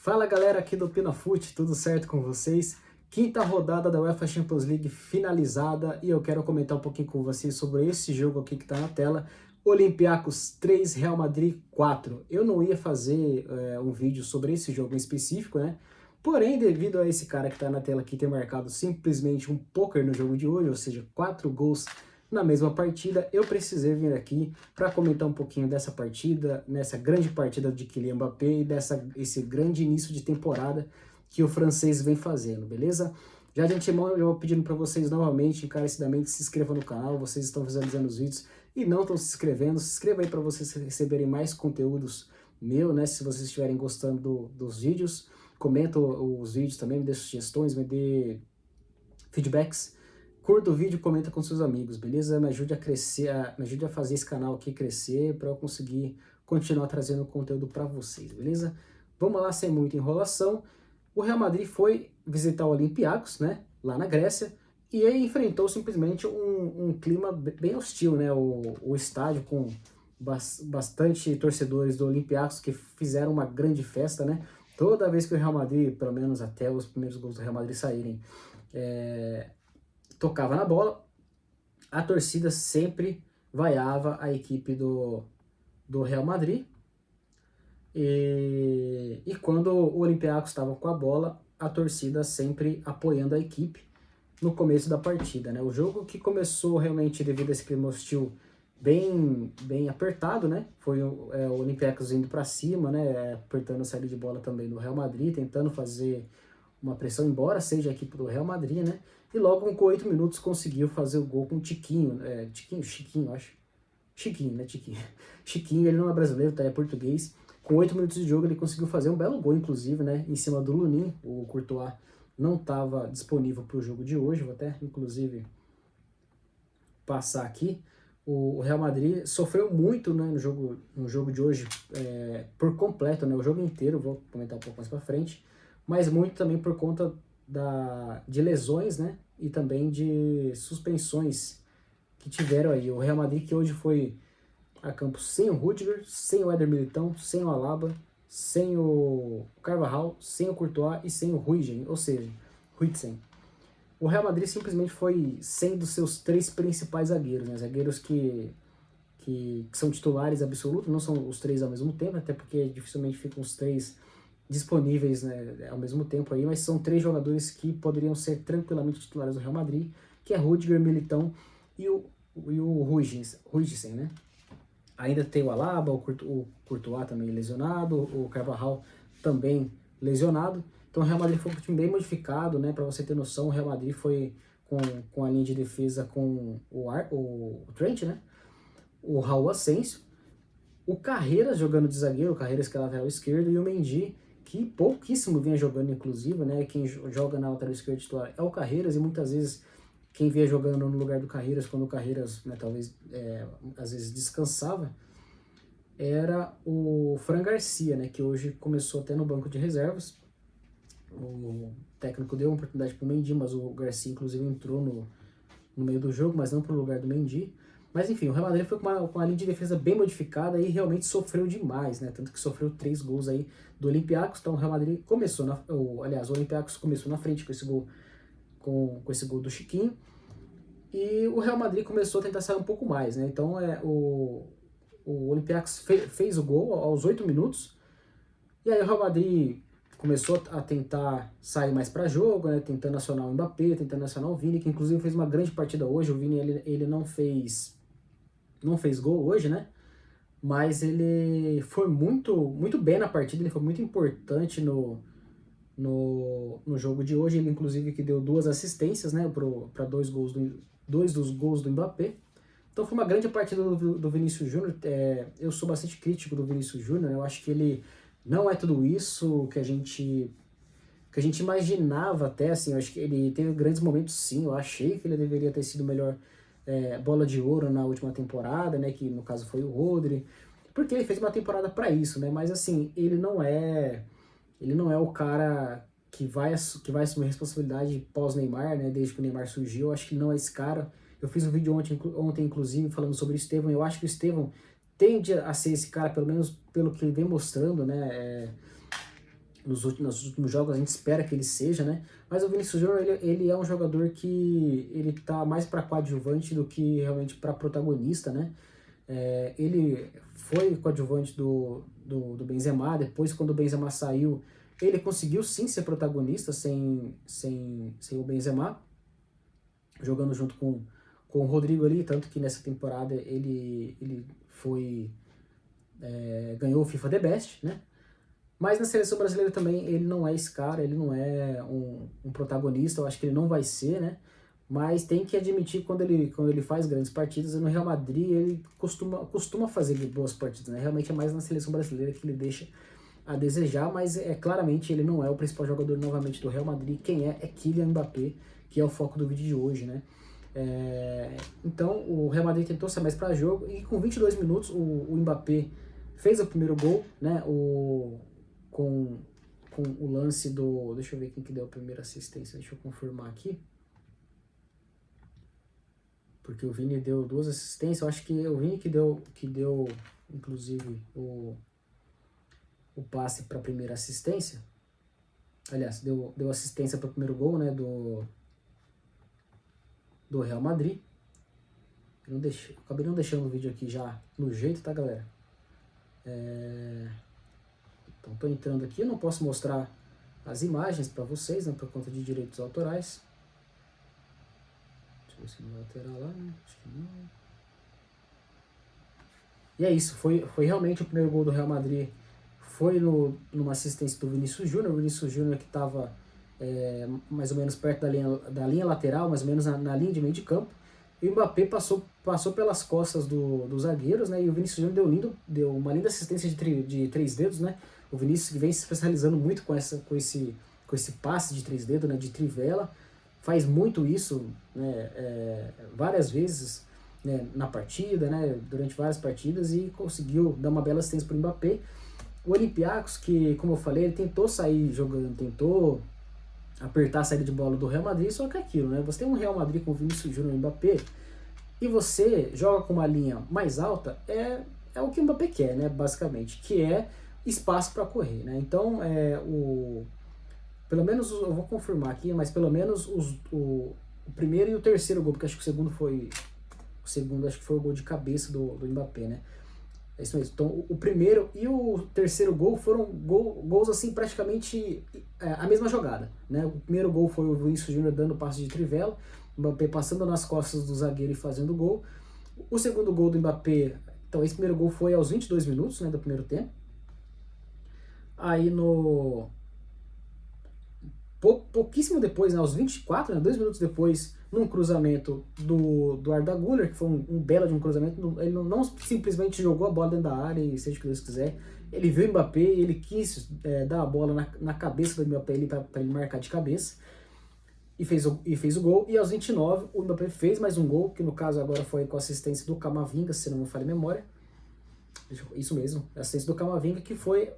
Fala galera aqui do Pinafute, tudo certo com vocês? Quinta rodada da UEFA Champions League finalizada e eu quero comentar um pouquinho com vocês sobre esse jogo aqui que está na tela, Olympiacos 3, Real Madrid 4. Eu não ia fazer um vídeo sobre esse jogo em específico, né? Porém, devido a esse cara que está na tela aqui ter marcado simplesmente um poker no jogo de hoje, ou seja, 4 gols na mesma partida, eu precisei vir aqui para comentar um pouquinho dessa partida, nessa grande partida de Kylian Mbappé e esse grande início de temporada que o francês vem fazendo, beleza? Já de antemão eu vou pedindo para vocês novamente, encarecidamente, se inscrevam no canal, vocês estão visualizando os vídeos e não estão se inscreva aí para vocês receberem mais conteúdos meu, né? Se vocês estiverem gostando dos vídeos, comenta os vídeos também, me dê sugestões, me dê feedbacks. Curta o vídeo, comenta com seus amigos, beleza? Me ajude a crescer, me ajude a fazer esse canal aqui crescer para eu conseguir continuar trazendo conteúdo para vocês, beleza? Vamos lá, sem muita enrolação. O Real Madrid foi visitar o Olympiacos, né, lá na Grécia, e aí enfrentou simplesmente um clima bem hostil, né? O estádio com bastante torcedores do Olympiacos que fizeram uma grande festa, né? Toda vez que o Real Madrid, pelo menos até os primeiros gols do Real Madrid saírem, tocava na bola, a torcida sempre vaiava a equipe do Real Madrid. E quando o Olympiacos estava com a bola, a torcida sempre apoiando a equipe no começo da partida, né? O jogo que começou realmente devido a esse clima hostil bem apertado, né? Foi o Olympiacos indo para cima, né? Apertando a saída de bola também do Real Madrid, tentando fazer uma pressão, embora seja a equipe do Real Madrid, né? E logo com 8 minutos conseguiu fazer o gol com o Chiquinho, Chiquinho, acho. Chiquinho, né? Chiquinho, ele não é brasileiro, tá? É português. Com 8 minutos de jogo ele conseguiu fazer um belo gol, inclusive, né? Em cima do Lunin. O Courtois não estava disponível para o jogo de hoje. Vou até, inclusive, passar aqui. O Real Madrid sofreu muito, né, no jogo de hoje, por completo, né? O jogo inteiro, vou comentar um pouco mais para frente. Mas muito também por conta de lesões, né? E também de suspensões que tiveram aí. O Real Madrid que hoje foi a campo sem o Rudiger, sem o Éder Militão, sem o Alaba, sem o Carvajal, sem o Courtois e sem o Huijsen, ou seja, Huijsen. O Real Madrid simplesmente foi sem dos seus 3 principais zagueiros, né? Zagueiros que são titulares absolutos, não são os 3 ao mesmo tempo, até porque dificilmente ficam os 3 disponíveis, né, ao mesmo tempo aí, mas são 3 jogadores que poderiam ser tranquilamente titulares do Real Madrid, que é Rudiger, Militão e o Huijsen, né? Ainda tem o Alaba, o Courtois também lesionado, o Carvajal também lesionado. Então o Real Madrid foi um time bem modificado, né? Para você ter noção, o Real Madrid foi com a linha de defesa com o Trent, né? O Raul Asensio, o Carreiras jogando de zagueiro, o Carreiras que é lateral esquerdo, e o Mendy, que pouquíssimo vinha jogando, inclusive, né? Quem joga na lateral esquerda titular é o Carreiras, e muitas vezes quem vinha jogando no lugar do Carreiras, quando o Carreiras, né, talvez, às vezes descansava, era o Fran Garcia, né, que hoje começou até no banco de reservas. O técnico deu uma oportunidade para o Mendy, mas o Garcia, inclusive, entrou no meio do jogo, mas não para o lugar do Mendy. Mas, enfim, o Real Madrid foi com uma linha de defesa bem modificada e realmente sofreu demais, né, tanto que sofreu 3 gols aí do Olympiacos. Então, o Real Madrid começou, o Olympiacos começou na frente com esse gol, com esse gol do Chiquinho, e o Real Madrid começou a tentar sair um pouco mais, né? Então o Olympiacos fez o gol aos 8 minutos, e aí o Real Madrid começou a tentar sair mais para jogo, né? Tentando acionar o Mbappé, tentando acionar o Vini, que inclusive fez uma grande partida hoje. O Vini ele não fez gol hoje, né? Mas ele foi muito bem na partida, ele foi muito importante no jogo de hoje. Ele inclusive que deu 2 assistências, né, para 2 dos gols do Mbappé. Então foi uma grande partida do Vinícius Júnior. Eu sou bastante crítico do Vinícius Júnior, né? Eu acho que ele não é tudo isso que a gente imaginava até, assim. Eu acho que ele teve grandes momentos, sim. Eu achei que ele deveria ter sido melhor bola de ouro na última temporada, né, que no caso foi o Rodri, porque ele fez uma temporada para isso, né? Mas assim, ele não é o cara que vai assumir responsabilidade pós-Neymar, né? Desde que o Neymar surgiu. Eu acho que ele não é esse cara. Eu fiz um vídeo ontem, inclusive, falando sobre o Estevão. Eu acho que o Estevão tende a ser esse cara, pelo menos pelo que ele vem mostrando, né? nos últimos jogos a gente espera que ele seja, né? Mas o Vinícius Júnior, ele é um jogador que ele tá mais para coadjuvante do que realmente para protagonista, né? Ele foi coadjuvante do Benzema, depois quando o Benzema saiu, ele conseguiu sim ser protagonista sem o Benzema, jogando junto com o Rodrigo ali, tanto que nessa temporada ele foi ganhou o FIFA The Best, né? Mas na seleção brasileira também ele não é esse cara, ele não é um protagonista, eu acho que ele não vai ser, né? Mas tem que admitir quando ele faz grandes partidas, e no Real Madrid ele costuma fazer boas partidas, né? Realmente é mais na seleção brasileira que ele deixa a desejar, mas claramente ele não é o principal jogador novamente do Real Madrid. Quem é Kylian Mbappé, que é o foco do vídeo de hoje, né? Então o Real Madrid tentou ser mais para jogo e com 22 minutos o Mbappé fez o primeiro gol, né? Com o lance do... Deixa eu ver quem que deu a primeira assistência, deixa eu confirmar aqui. Porque o Vini deu 2 assistências, eu acho que o Vini que deu inclusive, o passe para a primeira assistência. Aliás, deu assistência para o primeiro gol, né, do Real Madrid. Acabei não deixando o vídeo aqui já no jeito, tá, galera? Então, tô entrando aqui, eu não posso mostrar as imagens para vocês, né, por conta de direitos autorais. Deixa eu ver se não vai alterar lá, né? Acho que não. E é isso, foi realmente o primeiro gol do Real Madrid. Foi numa assistência do Vinícius Júnior. O Vinícius Júnior que estava mais ou menos perto da linha lateral, mais ou menos na linha de meio de campo. E o Mbappé passou pelas costas dos zagueiros, né? E o Vinícius Júnior deu uma linda assistência de 3 dedos, né? O Vinícius que vem se especializando muito com esse passe de 3 dedos, né? De trivela. Faz muito isso, né? Várias vezes, né? Na partida, né? Durante várias partidas, e conseguiu dar uma bela assistência para o Mbappé. O Olympiacos, que, como eu falei, ele tentou sair jogando, tentou apertar a saída de bola do Real Madrid, só que é aquilo, né? Você tem um Real Madrid com Vinícius Júnior e Mbappé, e você joga com uma linha mais alta, é o que o Mbappé quer, né? Basicamente, que é espaço para correr, né? Então, pelo menos, eu vou confirmar aqui, mas pelo menos o primeiro e o terceiro gol, porque acho que o segundo acho que foi o gol de cabeça do Mbappé, né? É isso mesmo. Então, o primeiro e o terceiro gol foram gols assim, praticamente a mesma jogada, né? O primeiro gol foi o Vinícius Júnior dando passe de trivela, o Mbappé passando nas costas do zagueiro e fazendo gol. O segundo gol do Mbappé, então esse primeiro gol foi aos 22 minutos, né, do primeiro tempo. Aí pouquíssimo depois, né, aos 24, né, 2 minutos depois, num cruzamento do Arda Güler, que foi um belo de um cruzamento, ele não simplesmente jogou a bola dentro da área e seja o que Deus quiser, ele viu o Mbappé, ele quis dar a bola na cabeça do Mbappé para ele marcar de cabeça, e fez o gol. E aos 29 o Mbappé fez mais um gol, que no caso agora foi com a assistência do Camavinga, se não me falha a memória, isso mesmo, a assistência do Camavinga, que foi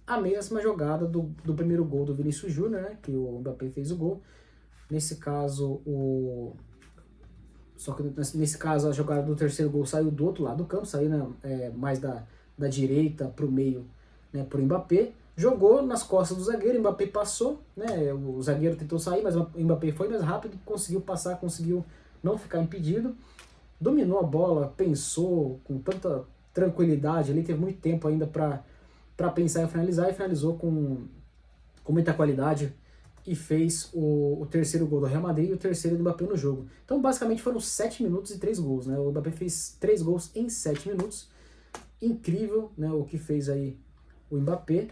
a mesma jogada do primeiro gol do Vinícius Júnior, né, que o Mbappé fez o gol. Nesse caso, só que nesse caso a jogada do terceiro gol saiu do outro lado do campo, saiu, né, mais da direita para o meio, né, para o Mbappé. Jogou nas costas do zagueiro, o Mbappé passou, né, o zagueiro tentou sair, mas o Mbappé foi mais rápido, conseguiu passar, conseguiu não ficar impedido. Dominou a bola, pensou com tanta tranquilidade, ali teve muito tempo ainda para pensar em finalizar, e finalizou com muita qualidade e fez o terceiro gol do Real Madrid e o terceiro do Mbappé no jogo. Então basicamente foram 7 minutos e 3 gols, né? O Mbappé fez 3 gols em 7 minutos. Incrível, né, o que fez aí o Mbappé.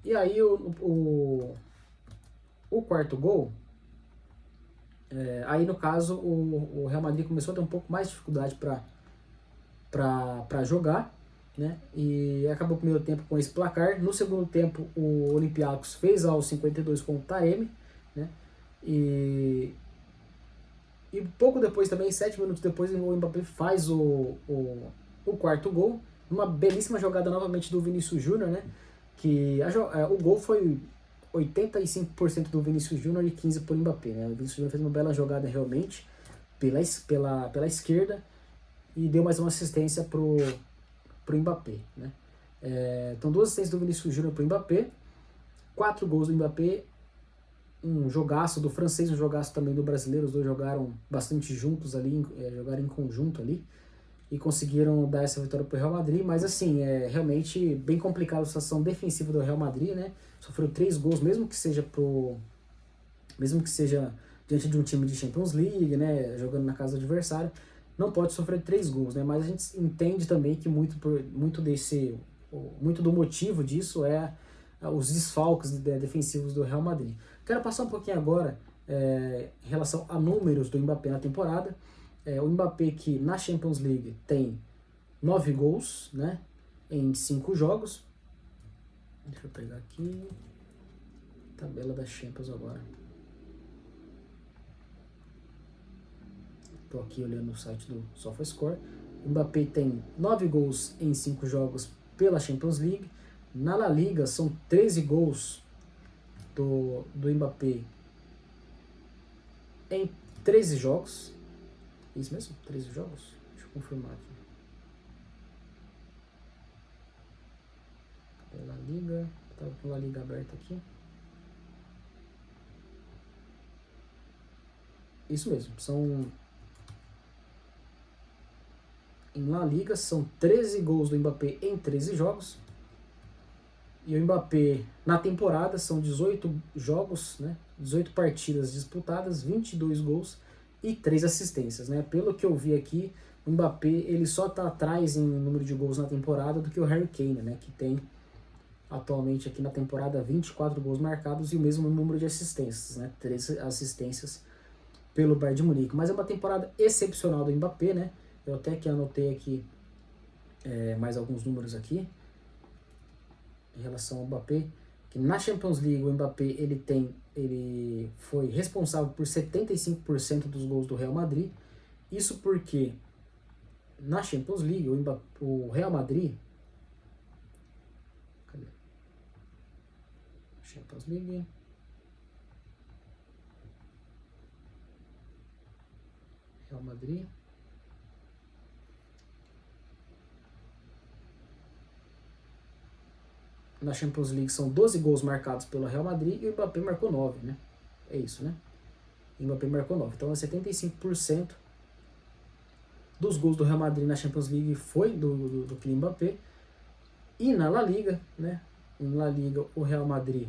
E aí o quarto gol, aí no caso o Real Madrid começou a ter um pouco mais de dificuldade para jogar, né? E acabou o primeiro tempo com esse placar. No segundo tempo, o Olympiacos fez aos 52 com o Taremi, né? E pouco depois também, 7 minutos depois, o Mbappé faz o quarto gol, uma belíssima jogada novamente do Vinícius Júnior, né? Que o gol foi 85% do Vinícius Júnior e 15% por Mbappé, né? O Vinícius Júnior fez uma bela jogada realmente pela esquerda e deu mais uma assistência pro Mbappé, né? Então 2 assistências do Vinícius Júnior pro Mbappé. 4 gols do Mbappé, um jogaço do francês, um jogaço também do brasileiro, os dois jogaram bastante juntos ali, jogaram em conjunto ali, e conseguiram dar essa vitória para o Real Madrid, mas assim, é realmente bem complicada a situação defensiva do Real Madrid, né? Sofreu 3 gols, mesmo que seja diante de um time de Champions League, né, jogando na casa do adversário, não pode sofrer 3 gols, né? Mas a gente entende também que muito do motivo disso é os desfalques defensivos do Real Madrid. Quero passar um pouquinho agora em relação a números do Mbappé na temporada. O Mbappé que na Champions League tem 9 gols, né, em 5 jogos. Deixa eu pegar aqui tabela da Champions agora. Estou aqui olhando o site do SofaScore. O Mbappé tem 9 gols em 5 jogos pela Champions League. Na La Liga são 13 gols do Mbappé em 13 jogos. Isso mesmo? 13 jogos? Deixa eu confirmar aqui. La Liga. Estava com a La Liga aberta aqui. Isso mesmo. Em La Liga são 13 gols do Mbappé em 13 jogos. E o Mbappé na temporada são 18 jogos, né? 18 partidas disputadas, 22 gols e 3 assistências, né? Pelo que eu vi aqui, o Mbappé ele só está atrás em número de gols na temporada do que o Harry Kane, né? Que tem atualmente aqui na temporada 24 gols marcados e o mesmo número de assistências, né? 13 assistências pelo Bayern de Munique. Mas é uma temporada excepcional do Mbappé, né? Eu até que anotei aqui mais alguns números aqui em relação ao Mbappé, que na Champions League o Mbappé ele foi responsável por 75% dos gols do Real Madrid. Isso porque na Champions League o Real Madrid, cadê? Champions League, Real Madrid, na Champions League são 12 gols marcados pelo Real Madrid e o Mbappé marcou 9, né? É isso, né? O Mbappé marcou 9. Então, 75% dos gols do Real Madrid na Champions League foi do Kylian Mbappé. E na La Liga, né? Em La Liga, o Real Madrid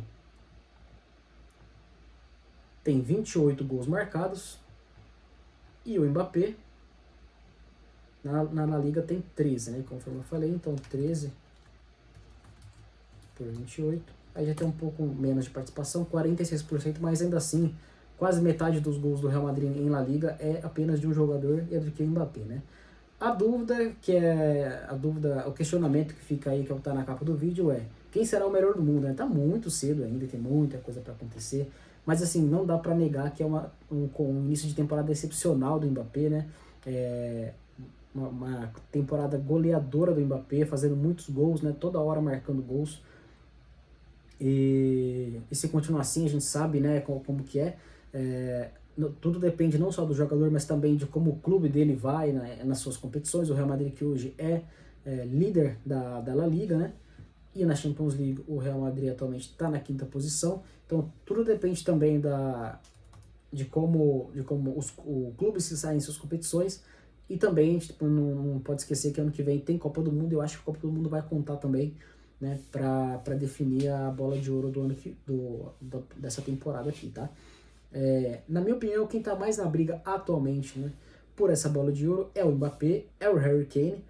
tem 28 gols marcados e o Mbappé na La Liga tem 13, né? Conforme eu falei, então 13 por 28, aí já tem um pouco menos de participação, 46%, mas ainda assim, quase metade dos gols do Real Madrid em La Liga é apenas de um jogador e é do que o Mbappé, né? A dúvida, o questionamento que fica aí, que está na capa do vídeo é, quem será o melhor do mundo, né? Tá muito cedo ainda, tem muita coisa para acontecer, mas assim, não dá para negar que é um início de temporada excepcional do Mbappé, né? Uma temporada goleadora do Mbappé, fazendo muitos gols, né? Toda hora marcando gols. E se continuar assim, a gente sabe, né, como que tudo depende não só do jogador, mas também de como o clube dele vai, né, nas suas competições. O Real Madrid que hoje é líder da La Liga, né, e na Champions League o Real Madrid atualmente está na 5ª posição. Então tudo depende também de como o clube se sai em suas competições. E também a gente não pode esquecer que ano que vem tem Copa do Mundo. Eu acho que a Copa do Mundo vai contar também, né, para definir a bola de ouro dessa temporada aqui, tá? Na minha opinião, quem tá mais na briga atualmente, né, por essa bola de ouro é o Mbappé, é o Harry Kane,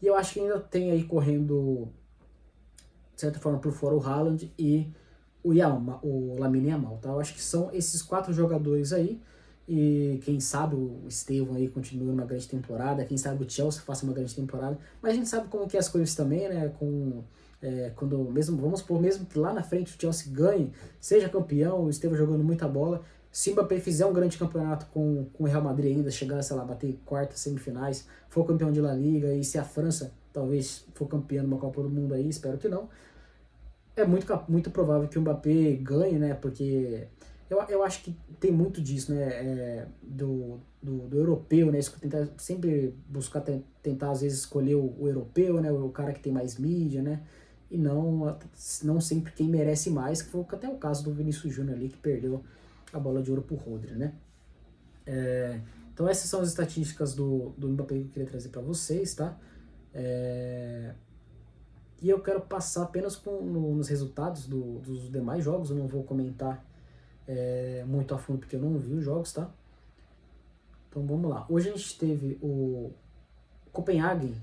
e eu acho que ainda tem aí correndo, de certa forma, por fora o Haaland e o Lamine Yamal, tá? Eu acho que são esses 4 jogadores aí, e quem sabe o Estevão aí continue uma grande temporada, quem sabe o Chelsea faça uma grande temporada, mas a gente sabe como que é as coisas também, né, quando vamos supor, mesmo que lá na frente o Chelsea ganhe, seja campeão, esteja jogando muita bola, se o Mbappé fizer um grande campeonato com o Real Madrid ainda, chegar, sei lá, bater quartas, semifinais, for campeão de La Liga, e se a França talvez for campeã numa Copa do Mundo aí, espero que não, é muito provável que o Mbappé ganhe, né, porque eu acho que tem muito disso, né, do europeu, né, sempre buscar tentar às vezes escolher o europeu, né, o cara que tem mais mídia, né, e não sempre quem merece mais, que foi até o caso do Vinícius Júnior ali, que perdeu a bola de ouro pro Rodri, né? Então essas são as estatísticas do Mbappé que eu queria trazer para vocês, tá? E eu quero passar apenas nos resultados dos demais jogos, eu não vou comentar muito a fundo porque eu não vi os jogos, tá? Então vamos lá. Hoje a gente teve o Copenhagen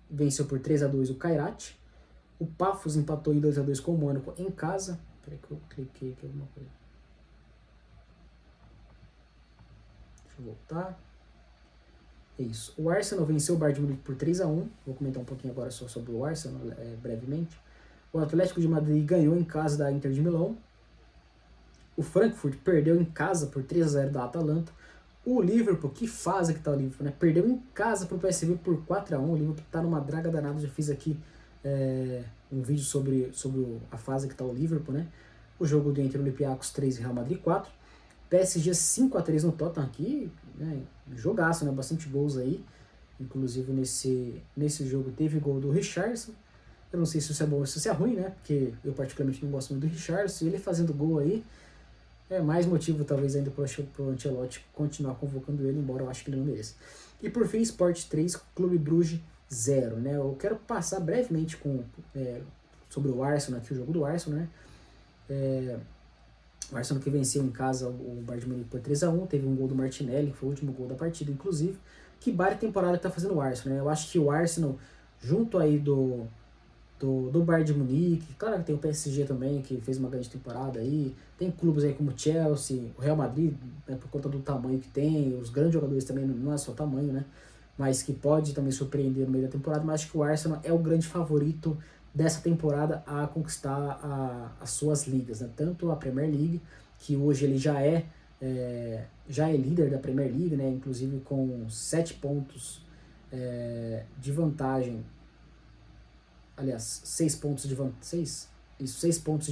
venceu por 3-2 o Kairat, o Pafos empatou em 2-2 com o Mônaco em casa. Peraí que eu cliquei aqui alguma coisa. Deixa eu voltar. É isso. O Arsenal venceu o Bayern de Munique por 3-1. Vou comentar um pouquinho agora só sobre o Arsenal, brevemente. O Atlético de Madrid ganhou em casa da Inter de Milão. O Frankfurt perdeu em casa por 3-0 da Atalanta. O Liverpool, que fase que tá o Liverpool, né? Perdeu em casa pro PSV por 4-1. O Liverpool tá numa draga danada. Já fiz aqui um vídeo sobre a fase que tá o Liverpool, né? O jogo do Inter Olympiacos 3 e Real Madrid 4. PSG 5-3 no Tottenham aqui, né? Jogaço, né? Bastante gols aí. Inclusive nesse jogo teve gol do Richarlison. Eu não sei se isso é bom ou se isso é ruim, né? Porque eu particularmente não gosto muito do Richarlison. E ele fazendo gol aí é mais motivo talvez ainda pro Ancelotti continuar convocando ele, embora eu acho que ele não mereça. E por fim, Sport 3, Clube Bruges 0, né? Eu quero passar brevemente sobre o Arsenal aqui, o jogo do Arsenal, né? O Arsenal que venceu em casa o Bayern de Munique por 3-1, teve um gol do Martinelli, que foi o último gol da partida, inclusive. Que baita temporada que tá fazendo o Arsenal, né? Eu acho que o Arsenal, junto aí do Bayern de Munique, claro que tem o PSG também, que fez uma grande temporada aí, tem clubes aí como o Chelsea, o Real Madrid, né, por conta do tamanho que tem, os grandes jogadores também, não é só tamanho, né, mas que pode também surpreender no meio da temporada, mas acho que o Arsenal é o grande favorito dessa temporada a conquistar as suas ligas, né, tanto a Premier League, que hoje ele já é líder da Premier League, né, inclusive com 7 pontos de vantagem. Aliás, 6 pontos de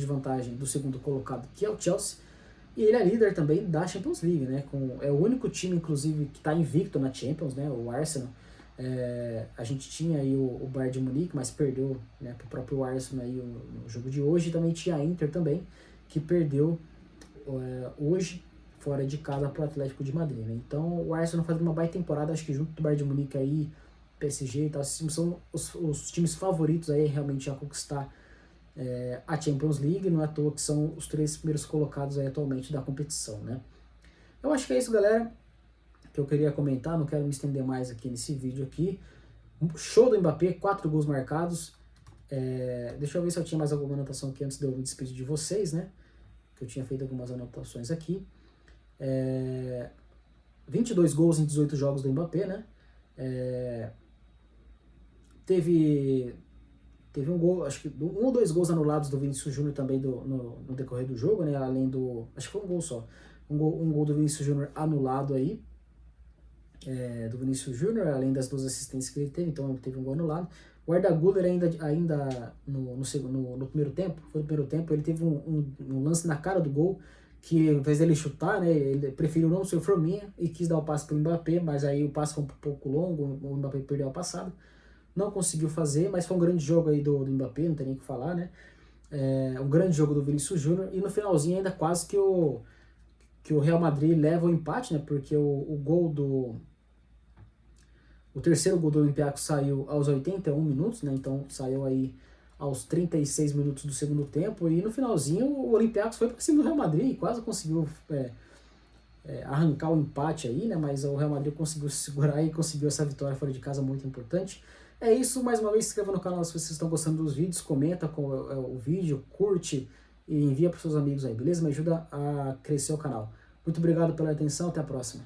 vantagem do segundo colocado, que é o Chelsea, e ele é líder também da Champions League, né? É o único time, inclusive, que está invicto na Champions, né? O Arsenal. A gente tinha aí o Bayern de Munique, mas perdeu, né, para o próprio Arsenal aí no jogo de hoje. E também tinha a Inter também, que perdeu hoje, fora de casa, para o Atlético de Madrid, né? Então o Arsenal faz uma baita temporada, acho que junto do Bayern de Munique aí, PSG e tal, esses times são os times favoritos aí realmente a conquistar a Champions League, não é à toa que são os 3 primeiros colocados aí atualmente da competição, né? Eu acho que é isso, galera, que eu queria comentar, não quero me estender mais aqui nesse vídeo aqui. Show do Mbappé, 4 gols marcados. Deixa eu ver se eu tinha mais alguma anotação aqui antes de eu me despedir de vocês, né? Que eu tinha feito algumas anotações aqui. 22 gols em 18 jogos do Mbappé, né? Teve um gol, acho que 1 ou 2 gols anulados do Vinícius Júnior também no decorrer do jogo, né? Além acho que foi um gol só. Um gol do Vinícius Júnior anulado aí, do Vinícius Júnior, além das 2 assistências que ele teve, então ele teve um gol anulado. O Arda Güler ainda no primeiro tempo, ele teve um lance na cara do gol, que ao invés dele chutar, né, ele preferiu não ser forminha e quis dar o passe para o Mbappé, mas aí o passe foi um pouco longo, o Mbappé perdeu a passada, não conseguiu fazer, mas foi um grande jogo aí do Mbappé, não tem nem o que falar, né? Um grande jogo do Vinícius Júnior, e no finalzinho ainda quase que o Real Madrid leva o empate, né, porque o terceiro gol do Olympiacos saiu aos 81 minutos, né, então saiu aí aos 36 minutos do segundo tempo, e no finalzinho o Olympiacos foi para cima do Real Madrid e quase conseguiu arrancar o empate aí, né, mas o Real Madrid conseguiu se segurar e conseguiu essa vitória fora de casa muito importante. É isso, mais uma vez se inscreva no canal se vocês estão gostando dos vídeos, comenta o vídeo, curte e envia para os seus amigos aí, beleza? Me ajuda a crescer o canal. Muito obrigado pela atenção, até a próxima.